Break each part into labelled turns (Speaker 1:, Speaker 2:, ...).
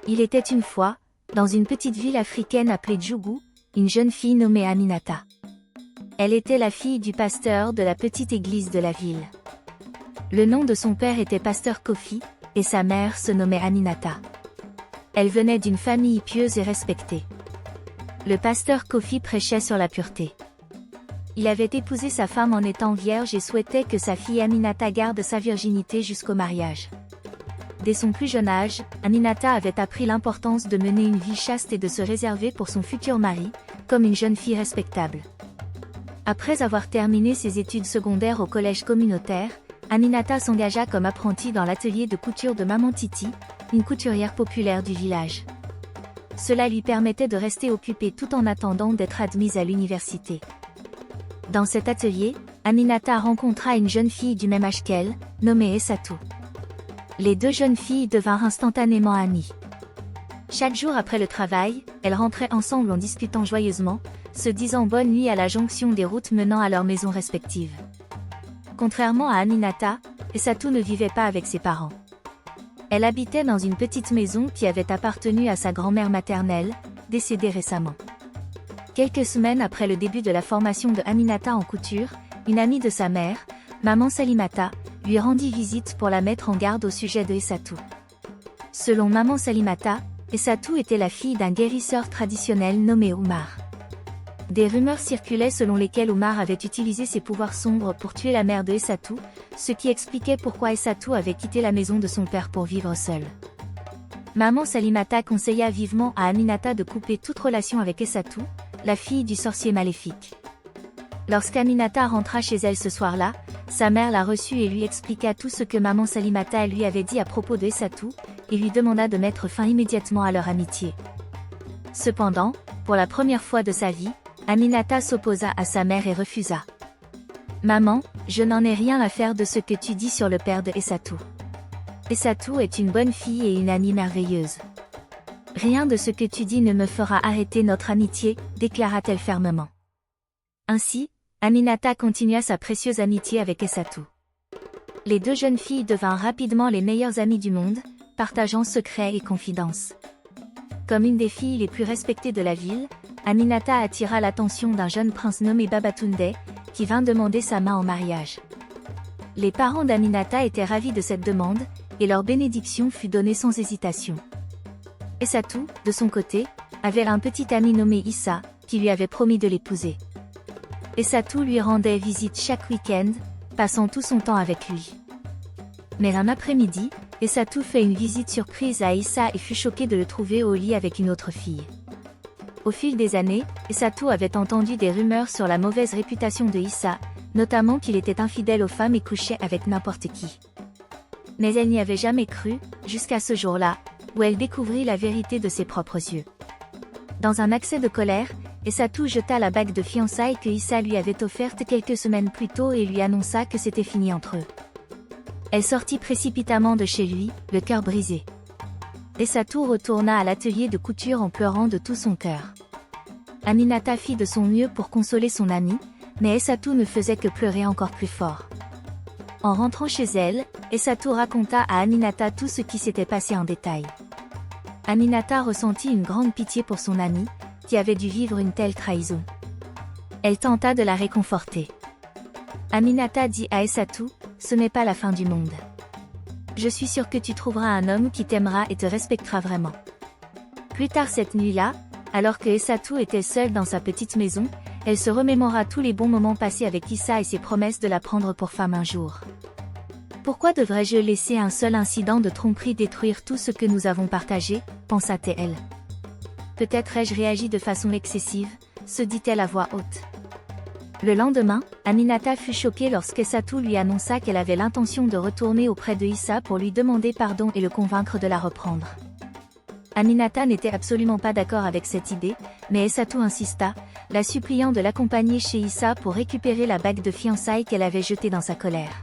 Speaker 1: Il était une fois, dans une petite ville africaine appelée Djougou, une jeune fille nommée Aminata. Elle était la fille du pasteur de la petite église de la ville. Le nom de son père était pasteur Kofi, et sa mère se nommait Aminata. Elle venait d'une famille pieuse et respectée. Le pasteur Kofi prêchait sur la pureté. Il avait épousé sa femme en étant vierge et souhaitait que sa fille Aminata garde sa virginité jusqu'au mariage. Dès son plus jeune âge, Aminata avait appris l'importance de mener une vie chaste et de se réserver pour son futur mari, comme une jeune fille respectable. Après avoir terminé ses études secondaires au collège communautaire, Aminata s'engagea comme apprentie dans l'atelier de couture de Maman Titi, une couturière populaire du village. Cela lui permettait de rester occupée tout en attendant d'être admise à l'université. Dans cet atelier, Aminata rencontra une jeune fille du même âge qu'elle, nommée Essatou. Les deux jeunes filles devinrent instantanément amies. Chaque jour après le travail, elles rentraient ensemble en discutant joyeusement, se disant bonne nuit à la jonction des routes menant à leurs maisons respectives. Contrairement à Aminata, Essatou ne vivait pas avec ses parents. Elle habitait dans une petite maison qui avait appartenu à sa grand-mère maternelle, décédée récemment. Quelques semaines après le début de la formation de Aminata en couture, une amie de sa mère, Maman Salimata, lui rendit visite pour la mettre en garde au sujet de Essatou. Selon Maman Salimata, Essatou était la fille d'un guérisseur traditionnel nommé Oumar. Des rumeurs circulaient selon lesquelles Oumar avait utilisé ses pouvoirs sombres pour tuer la mère de Essatou, ce qui expliquait pourquoi Essatou avait quitté la maison de son père pour vivre seule. Maman Salimata conseilla vivement à Aminata de couper toute relation avec Essatou, la fille du sorcier maléfique. Lorsqu'Aminata rentra chez elle ce soir-là, sa mère la reçut et lui expliqua tout ce que Maman Salimata lui avait dit à propos de Essatou, et lui demanda de mettre fin immédiatement à leur amitié. Cependant, pour la première fois de sa vie, Aminata s'opposa à sa mère et refusa. « Maman, je n'en ai rien à faire de ce que tu dis sur le père de Essatou. Essatou est une bonne fille et une amie merveilleuse. Rien de ce que tu dis ne me fera arrêter notre amitié, déclara-t-elle fermement. Ainsi, Aminata continua sa précieuse amitié avec Essatou. Les deux jeunes filles devinrent rapidement les meilleures amies du monde, partageant secrets et confidences. Comme une des filles les plus respectées de la ville, Aminata attira l'attention d'un jeune prince nommé Babatunde, qui vint demander sa main en mariage. Les parents d'Aminata étaient ravis de cette demande, et leur bénédiction fut donnée sans hésitation. Essatou, de son côté, avait un petit ami nommé Issa, qui lui avait promis de l'épouser. Essatou lui rendait visite chaque week-end, passant tout son temps avec lui. Mais un après-midi, Essatou fait une visite surprise à Issa et fut choqué de le trouver au lit avec une autre fille. Au fil des années, Essatou avait entendu des rumeurs sur la mauvaise réputation de Issa, notamment qu'il était infidèle aux femmes et couchait avec n'importe qui. Mais elle n'y avait jamais cru, jusqu'à ce jour-là, où elle découvrit la vérité de ses propres yeux. Dans un accès de colère, Essatou jeta la bague de fiançailles que Issa lui avait offerte quelques semaines plus tôt et lui annonça que c'était fini entre eux. Elle sortit précipitamment de chez lui, le cœur brisé. Essatou retourna à l'atelier de couture en pleurant de tout son cœur. Aminata fit de son mieux pour consoler son amie, mais Essatou ne faisait que pleurer encore plus fort. En rentrant chez elle, Essatou raconta à Aminata tout ce qui s'était passé en détail. Aminata ressentit une grande pitié pour son amie, qui avait dû vivre une telle trahison. Elle tenta de la réconforter. Aminata dit à Essatou, « Ce n'est pas la fin du monde. Je suis sûre que tu trouveras un homme qui t'aimera et te respectera vraiment. » Plus tard cette nuit-là, alors que Essatou était seule dans sa petite maison, elle se remémora tous les bons moments passés avec Issa et ses promesses de la prendre pour femme un jour. « Pourquoi devrais-je laisser un seul incident de tromperie détruire tout ce que nous avons partagé ?» pensa-t-elle. « Peut-être ai-je réagi de façon excessive », se dit-elle à voix haute. Le lendemain, Aminata fut choquée lorsqu'Essatou lui annonça qu'elle avait l'intention de retourner auprès de Issa pour lui demander pardon et le convaincre de la reprendre. Aminata n'était absolument pas d'accord avec cette idée, mais Essatou insista, la suppliant de l'accompagner chez Issa pour récupérer la bague de fiançailles qu'elle avait jetée dans sa colère.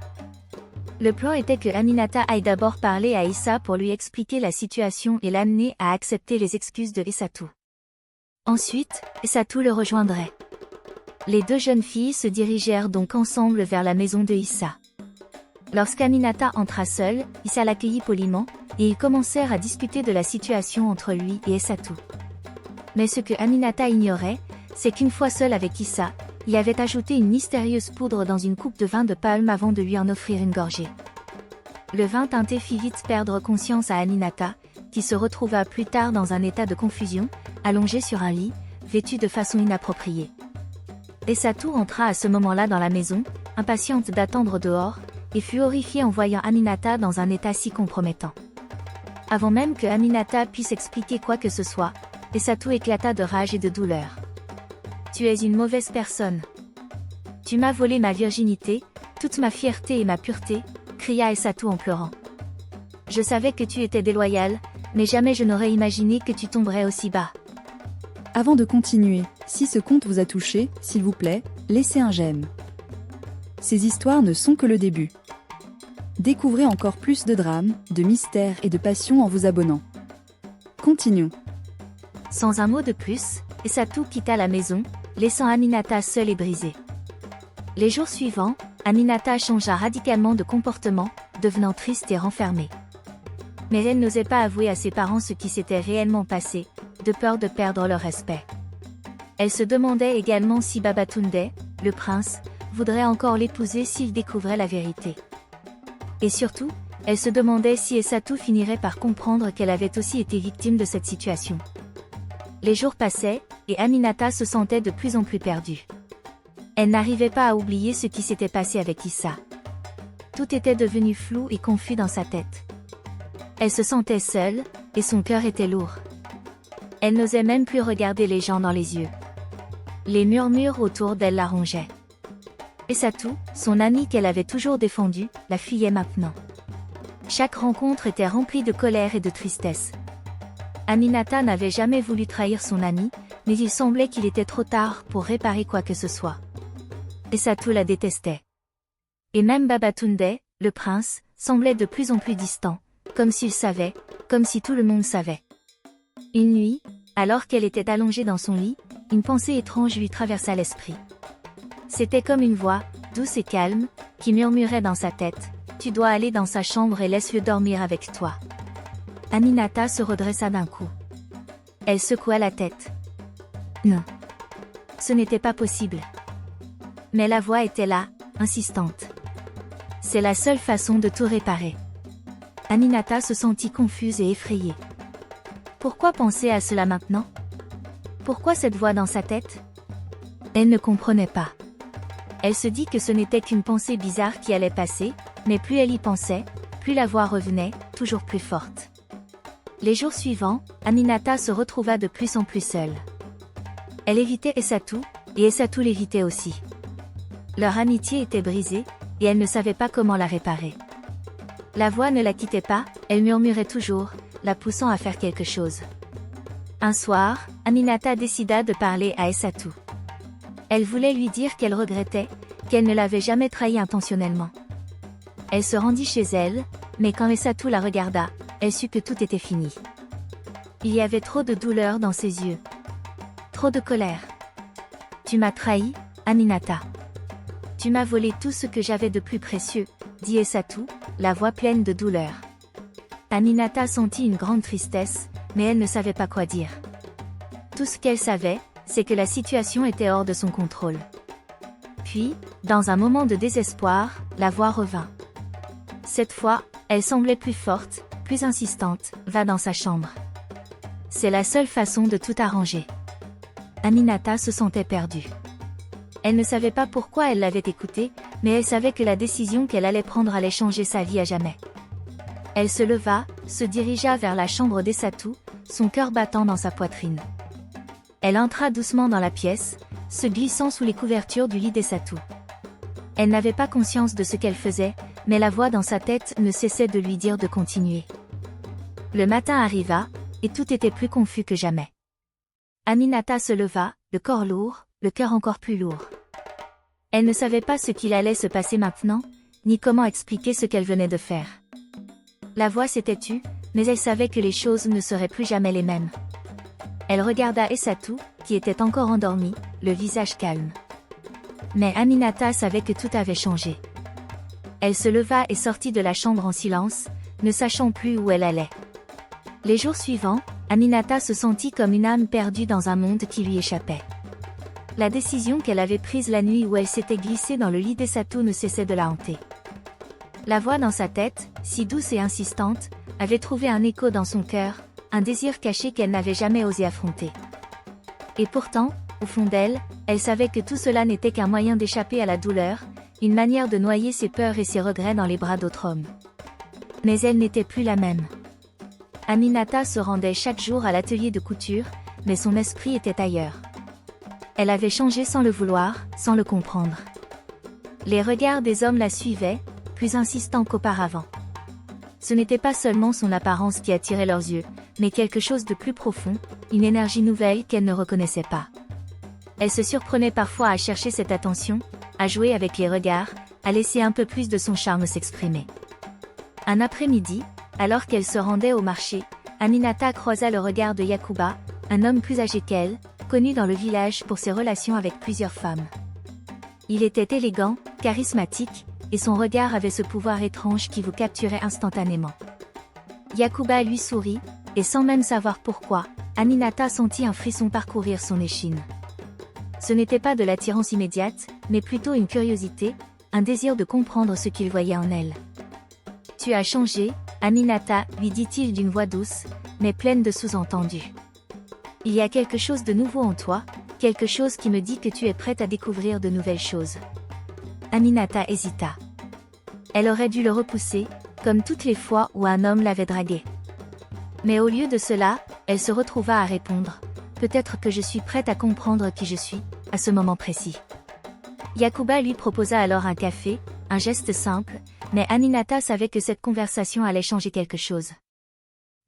Speaker 1: Le plan était que Aminata aille d'abord parler à Issa pour lui expliquer la situation et l'amener à accepter les excuses de Essatou. Ensuite, Essatou le rejoindrait. Les deux jeunes filles se dirigèrent donc ensemble vers la maison de Issa. Lorsqu'Aminata entra seule, Issa l'accueillit poliment, et ils commencèrent à discuter de la situation entre lui et Essatou. Mais ce que Aminata ignorait, c'est qu'une fois seule avec Issa, il avait ajouté une mystérieuse poudre dans une coupe de vin de palme avant de lui en offrir une gorgée. Le vin teinté fit vite perdre conscience à Aminata, qui se retrouva plus tard dans un état de confusion, allongée sur un lit, vêtue de façon inappropriée. Essatou entra à ce moment-là dans la maison, impatiente d'attendre dehors, et fut horrifiée en voyant Aminata dans un état si compromettant. Avant même que Aminata puisse expliquer quoi que ce soit, Essatou éclata de rage et de douleur. « Tu es une mauvaise personne. Tu m'as volé ma virginité, toute ma fierté et ma pureté, » cria Essatou en pleurant. « Je savais que tu étais déloyal, mais jamais je n'aurais imaginé que tu tomberais aussi bas. »
Speaker 2: Avant de continuer, si ce conte vous a touché, s'il vous plaît, laissez un j'aime. Ces histoires ne sont que le début. Découvrez encore plus de drames, de mystères et de passion en vous abonnant. Continuons.
Speaker 1: Sans un mot de plus, Essatou quitta la maison, laissant Aminata seule et brisée. Les jours suivants, Aminata changea radicalement de comportement, devenant triste et renfermée. Mais elle n'osait pas avouer à ses parents ce qui s'était réellement passé, de peur de perdre leur respect. Elle se demandait également si Babatunde, le prince, voudrait encore l'épouser s'il découvrait la vérité. Et surtout, elle se demandait si Essatou finirait par comprendre qu'elle avait aussi été victime de cette situation. Les jours passaient, et Aminata se sentait de plus en plus perdue. Elle n'arrivait pas à oublier ce qui s'était passé avec Issa. Tout était devenu flou et confus dans sa tête. Elle se sentait seule, et son cœur était lourd. Elle n'osait même plus regarder les gens dans les yeux. Les murmures autour d'elle la rongeaient. Essatou, son amie qu'elle avait toujours défendue, la fuyait maintenant. Chaque rencontre était remplie de colère et de tristesse. Aminata n'avait jamais voulu trahir son amie, mais il semblait qu'il était trop tard pour réparer quoi que ce soit. Essatou la détestait. Et même Babatunde, le prince, semblait de plus en plus distant, comme s'il savait, comme si tout le monde savait. Une nuit, alors qu'elle était allongée dans son lit, une pensée étrange lui traversa l'esprit. C'était comme une voix, douce et calme, qui murmurait dans sa tête, « Tu dois aller dans sa chambre et laisse-le dormir avec toi. » Aminata se redressa d'un coup. Elle secoua la tête. Non. Ce n'était pas possible. Mais la voix était là, insistante. C'est la seule façon de tout réparer. Aminata se sentit confuse et effrayée. Pourquoi penser à cela maintenant? Pourquoi cette voix dans sa tête? Elle ne comprenait pas. Elle se dit que ce n'était qu'une pensée bizarre qui allait passer, mais plus elle y pensait, plus la voix revenait, toujours plus forte. Les jours suivants, Aminata se retrouva de plus en plus seule. Elle évitait Essatou, et Essatou l'évitait aussi. Leur amitié était brisée, et elle ne savait pas comment la réparer. La voix ne la quittait pas, elle murmurait toujours, la poussant à faire quelque chose. Un soir, Aminata décida de parler à Essatou. Elle voulait lui dire qu'elle regrettait, qu'elle ne l'avait jamais trahi intentionnellement. Elle se rendit chez elle, mais quand Essatou la regarda, elle sut que tout était fini. Il y avait trop de douleur dans ses yeux. Trop de colère. Tu m'as trahi, Aminata. Tu m'as volé tout ce que j'avais de plus précieux, dit Essatou, la voix pleine de douleur. Aminata sentit une grande tristesse, mais elle ne savait pas quoi dire. Tout ce qu'elle savait, c'est que la situation était hors de son contrôle. Puis, dans un moment de désespoir, la voix revint. Cette fois, elle semblait plus forte, plus insistante, va dans sa chambre. C'est la seule façon de tout arranger. Aminata se sentait perdue. Elle ne savait pas pourquoi elle l'avait écoutée, mais elle savait que la décision qu'elle allait prendre allait changer sa vie à jamais. Elle se leva, se dirigea vers la chambre d'Essatou, son cœur battant dans sa poitrine. Elle entra doucement dans la pièce, se glissant sous les couvertures du lit d'Essatou. Elle n'avait pas conscience de ce qu'elle faisait, mais la voix dans sa tête ne cessait de lui dire de continuer. Le matin arriva, et tout était plus confus que jamais. Aminata se leva, le corps lourd, le cœur encore plus lourd. Elle ne savait pas ce qu'il allait se passer maintenant, ni comment expliquer ce qu'elle venait de faire. La voix s'était tue, mais elle savait que les choses ne seraient plus jamais les mêmes. Elle regarda Essatou, qui était encore endormi, le visage calme. Mais Aminata savait que tout avait changé. elle se leva et sortit de la chambre en silence, ne sachant plus où elle allait. Les jours suivants, Aminata se sentit comme une âme perdue dans un monde qui lui échappait. La décision qu'elle avait prise la nuit où elle s'était glissée dans le lit d'Essatou ne cessait de la hanter. La voix dans sa tête, si douce et insistante, avait trouvé un écho dans son cœur, un désir caché qu'elle n'avait jamais osé affronter. Et pourtant, au fond d'elle, elle savait que tout cela n'était qu'un moyen d'échapper à la douleur, une manière de noyer ses peurs et ses regrets dans les bras d'autres hommes. Mais elle n'était plus la même. Aminata se rendait chaque jour à l'atelier de couture, mais son esprit était ailleurs. Elle avait changé sans le vouloir, sans le comprendre. Les regards des hommes la suivaient, plus insistants qu'auparavant. Ce n'était pas seulement son apparence qui attirait leurs yeux, mais quelque chose de plus profond, une énergie nouvelle qu'elle ne reconnaissait pas. Elle se surprenait parfois à chercher cette attention, à jouer avec les regards, à laisser un peu plus de son charme s'exprimer. Un après-midi, alors qu'elle se rendait au marché, Aminata croisa le regard de Yakuba, un homme plus âgé qu'elle, connu dans le village pour ses relations avec plusieurs femmes. Il était élégant, charismatique, et son regard avait ce pouvoir étrange qui vous capturait instantanément. Yakuba lui sourit, et sans même savoir pourquoi, Aminata sentit un frisson parcourir son échine. Ce n'était pas de l'attirance immédiate, mais plutôt une curiosité, un désir de comprendre ce qu'il voyait en elle. « Tu as changé, Aminata, lui dit-il d'une voix douce, mais pleine de sous-entendus. Il y a quelque chose de nouveau en toi, quelque chose qui me dit que tu es prête à découvrir de nouvelles choses. » Aminata hésita. Elle aurait dû le repousser, comme toutes les fois où un homme l'avait draguée. Mais au lieu de cela, elle se retrouva à répondre « Peut-être que je suis prête à comprendre qui je suis, à ce moment précis. » Yakuba lui proposa alors un café, un geste simple, mais Aminata savait que cette conversation allait changer quelque chose.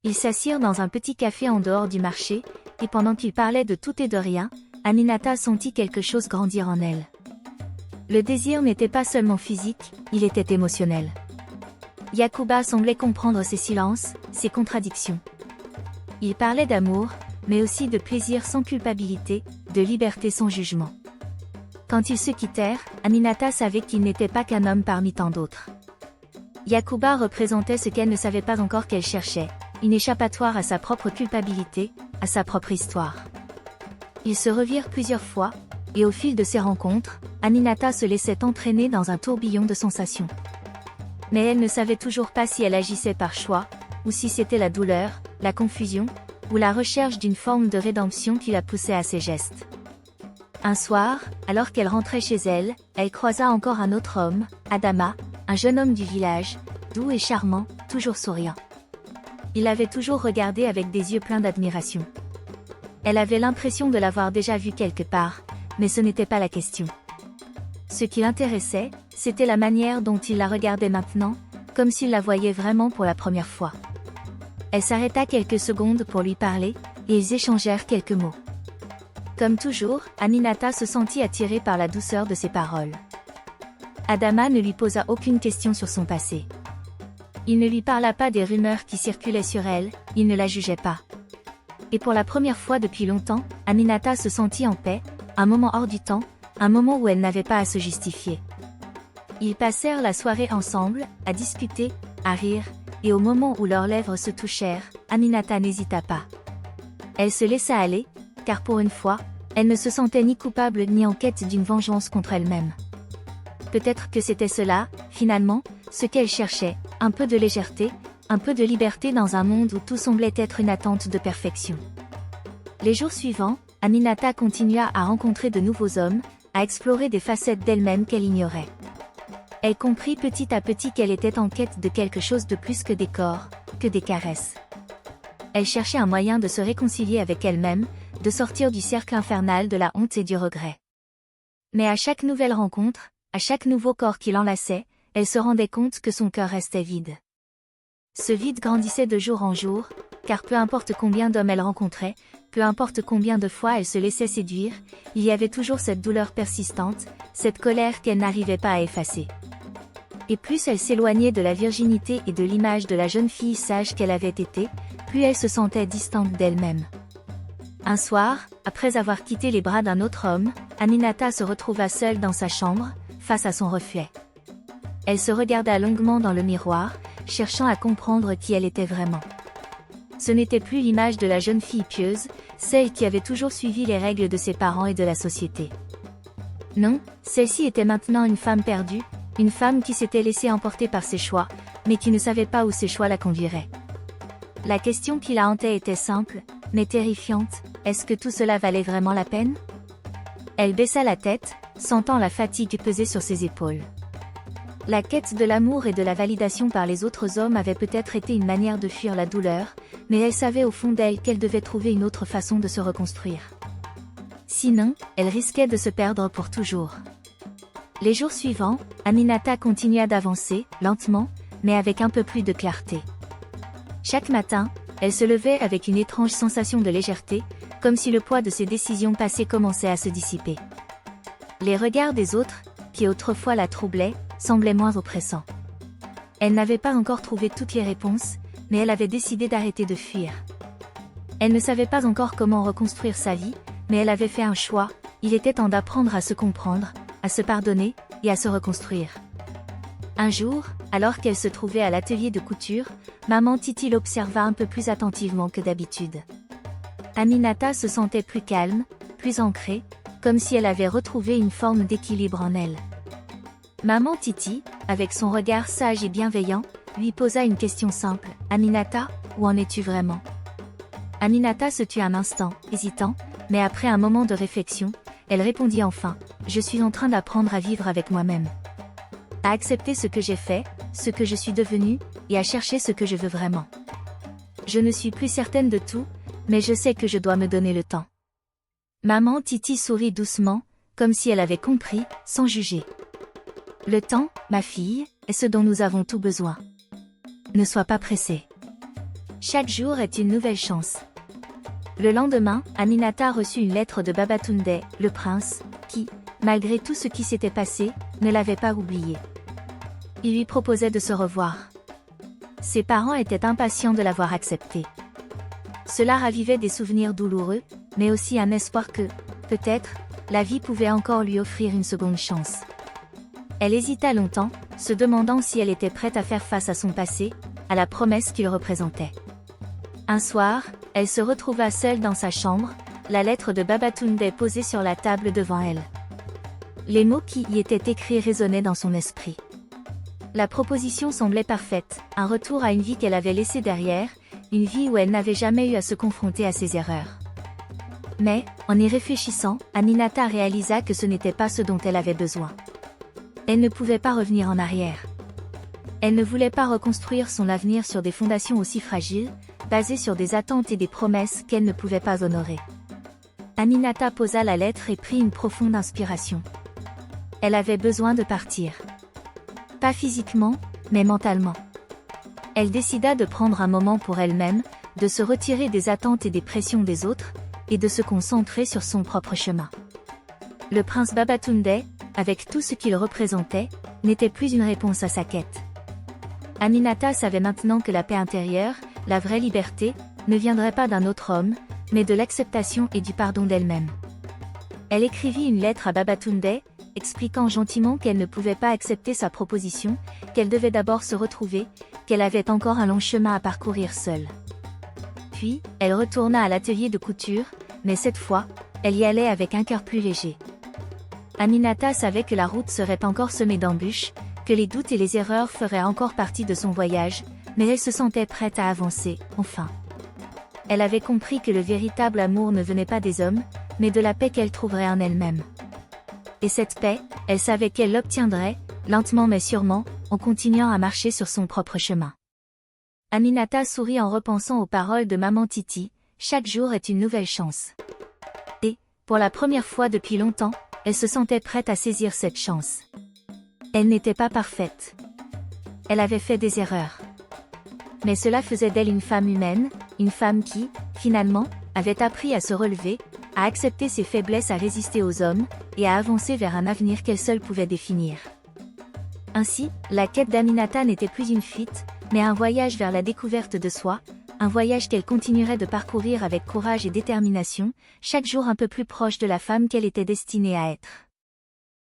Speaker 1: Ils s'assirent dans un petit café en dehors du marché, et pendant qu'ils parlaient de tout et de rien, Aminata sentit quelque chose grandir en elle. Le désir n'était pas seulement physique, il était émotionnel. Yakuba semblait comprendre ses silences, ses contradictions. Il parlait d'amour, mais aussi de plaisir sans culpabilité, de liberté sans jugement. Quand ils se quittèrent, Aminata savait qu'il n'était pas qu'un homme parmi tant d'autres. Yakuba représentait ce qu'elle ne savait pas encore qu'elle cherchait, une échappatoire à sa propre culpabilité, à sa propre histoire. Ils se revirent plusieurs fois, et au fil de ces rencontres, Aminata se laissait entraîner dans un tourbillon de sensations. Mais elle ne savait toujours pas si elle agissait par choix, ou si c'était la douleur, la confusion, ou la recherche d'une forme de rédemption qui la poussait à ses gestes. Un soir, alors qu'elle rentrait chez elle, elle croisa encore un autre homme, Adama, un jeune homme du village, doux et charmant, toujours souriant. Il l'avait toujours regardée avec des yeux pleins d'admiration. Elle avait l'impression de l'avoir déjà vu quelque part, mais ce n'était pas la question. Ce qui l'intéressait, c'était la manière dont il la regardait maintenant, comme s'il la voyait vraiment pour la première fois. Elle s'arrêta quelques secondes pour lui parler, et ils échangèrent quelques mots. Comme toujours, Aminata se sentit attirée par la douceur de ses paroles. Adama ne lui posa aucune question sur son passé. Il ne lui parla pas des rumeurs qui circulaient sur elle, il ne la jugeait pas. Et pour la première fois depuis longtemps, Aminata se sentit en paix, un moment hors du temps, un moment où elle n'avait pas à se justifier. Ils passèrent la soirée ensemble, à discuter, à rire, et au moment où leurs lèvres se touchèrent, Aminata n'hésita pas. Elle se laissa aller, car pour une fois, elle ne se sentait ni coupable ni en quête d'une vengeance contre elle-même. Peut-être que c'était cela, finalement, ce qu'elle cherchait, un peu de légèreté, un peu de liberté dans un monde où tout semblait être une attente de perfection. Les jours suivants, Aminata continua à rencontrer de nouveaux hommes, à explorer des facettes d'elle-même qu'elle ignorait. Elle comprit petit à petit qu'elle était en quête de quelque chose de plus que des corps, que des caresses. Elle cherchait un moyen de se réconcilier avec elle-même, de sortir du cercle infernal de la honte et du regret. Mais à chaque nouvelle rencontre, à chaque nouveau corps qui l'enlaçait, elle se rendait compte que son cœur restait vide. Ce vide grandissait de jour en jour, car peu importe combien d'hommes elle rencontrait, peu importe combien de fois elle se laissait séduire, il y avait toujours cette douleur persistante, cette colère qu'elle n'arrivait pas à effacer. Et plus elle s'éloignait de la virginité et de l'image de la jeune fille sage qu'elle avait été, plus elle se sentait distante d'elle-même. Un soir, après avoir quitté les bras d'un autre homme, Aminata se retrouva seule dans sa chambre, face à son reflet. elle se regarda longuement dans le miroir, cherchant à comprendre qui elle était vraiment. Ce n'était plus l'image de la jeune fille pieuse, celle qui avait toujours suivi les règles de ses parents et de la société. Non, celle-ci était maintenant une femme perdue, une femme qui s'était laissée emporter par ses choix, mais qui ne savait pas où ses choix la conduiraient. La question qui la hantait était simple, mais terrifiante, est-ce que tout cela valait vraiment la peine? Elle baissa la tête, sentant la fatigue peser sur ses épaules. La quête de l'amour et de la validation par les autres hommes avait peut-être été une manière de fuir la douleur, mais elle savait au fond d'elle qu'elle devait trouver une autre façon de se reconstruire. Sinon, elle risquait de se perdre pour toujours. Les jours suivants, Aminata continua d'avancer, lentement, mais avec un peu plus de clarté. Chaque matin, elle se levait avec une étrange sensation de légèreté, comme si le poids de ses décisions passées commençait à se dissiper. Les regards des autres, qui autrefois la troublaient, semblaient moins oppressants. Elle n'avait pas encore trouvé toutes les réponses, mais elle avait décidé d'arrêter de fuir. Elle ne savait pas encore comment reconstruire sa vie, mais elle avait fait un choix, il était temps d'apprendre à se comprendre, à se pardonner, et à se reconstruire. Un jour, alors qu'elle se trouvait à l'atelier de couture, maman Titi l'observa un peu plus attentivement que d'habitude. Aminata se sentait plus calme, plus ancrée, comme si elle avait retrouvé une forme d'équilibre en elle. Maman Titi, avec son regard sage et bienveillant, lui posa une question simple. « Aminata, où en es-tu vraiment ?» Aminata se tut un instant, hésitant, mais après un moment de réflexion, elle répondit enfin « Je suis en train d'apprendre à vivre avec moi-même. À accepter ce que j'ai fait, ce que je suis devenue, et à chercher ce que je veux vraiment. Je ne suis plus certaine de tout, mais je sais que je dois me donner le temps. » Maman Titi sourit doucement, comme si elle avait compris, sans juger. « Le temps, ma fille, est ce dont nous avons tout besoin. Ne sois pas pressée. Chaque jour est une nouvelle chance. » Le lendemain, Aminata reçut une lettre de Babatunde, le prince, qui, malgré tout ce qui s'était passé, ne l'avait pas oublié. Il lui proposait de se revoir. Ses parents étaient impatients de l'avoir accepté. Cela ravivait des souvenirs douloureux, mais aussi un espoir que, peut-être, la vie pouvait encore lui offrir une seconde chance. Elle hésita longtemps, se demandant si elle était prête à faire face à son passé, à la promesse qu'il représentait. Un soir, elle se retrouva seule dans sa chambre, la lettre de Babatunde posée sur la table devant elle. Les mots qui y étaient écrits résonnaient dans son esprit. La proposition semblait parfaite, un retour à une vie qu'elle avait laissée derrière, une vie où elle n'avait jamais eu à se confronter à ses erreurs. Mais, en y réfléchissant, Aminata réalisa que ce n'était pas ce dont elle avait besoin. Elle ne pouvait pas revenir en arrière. Elle ne voulait pas reconstruire son avenir sur des fondations aussi fragiles, basées sur des attentes et des promesses qu'elle ne pouvait pas honorer. Aminata posa la lettre et prit une profonde inspiration. Elle avait besoin de partir. Pas physiquement, mais mentalement. Elle décida de prendre un moment pour elle-même, de se retirer des attentes et des pressions des autres, et de se concentrer sur son propre chemin. Le prince Babatunde, avec tout ce qu'il représentait, n'était plus une réponse à sa quête. Aminata savait maintenant que la paix intérieure, la vraie liberté, ne viendrait pas d'un autre homme, mais de l'acceptation et du pardon d'elle-même. Elle écrivit une lettre à Babatunde, expliquant gentiment qu'elle ne pouvait pas accepter sa proposition, qu'elle devait d'abord se retrouver, qu'elle avait encore un long chemin à parcourir seule. Puis, elle retourna à l'atelier de couture, mais cette fois, elle y allait avec un cœur plus léger. Aminata savait que la route serait encore semée d'embûches, que les doutes et les erreurs feraient encore partie de son voyage, mais elle se sentait prête à avancer, enfin. Elle avait compris que le véritable amour ne venait pas des hommes, mais de la paix qu'elle trouverait en elle-même. Et cette paix, elle savait qu'elle l'obtiendrait, lentement mais sûrement, en continuant à marcher sur son propre chemin. Aminata sourit en repensant aux paroles de maman Titi, chaque jour est une nouvelle chance. Et, pour la première fois depuis longtemps, elle se sentait prête à saisir cette chance. Elle n'était pas parfaite. Elle avait fait des erreurs. Mais cela faisait d'elle une femme humaine, une femme qui, finalement, avait appris à se relever, à accepter ses faiblesses, à résister aux hommes, et à avancer vers un avenir qu'elle seule pouvait définir. Ainsi, la quête d'Aminata n'était plus une fuite, mais un voyage vers la découverte de soi, un voyage qu'elle continuerait de parcourir avec courage et détermination, chaque jour un peu plus proche de la femme qu'elle était destinée à être.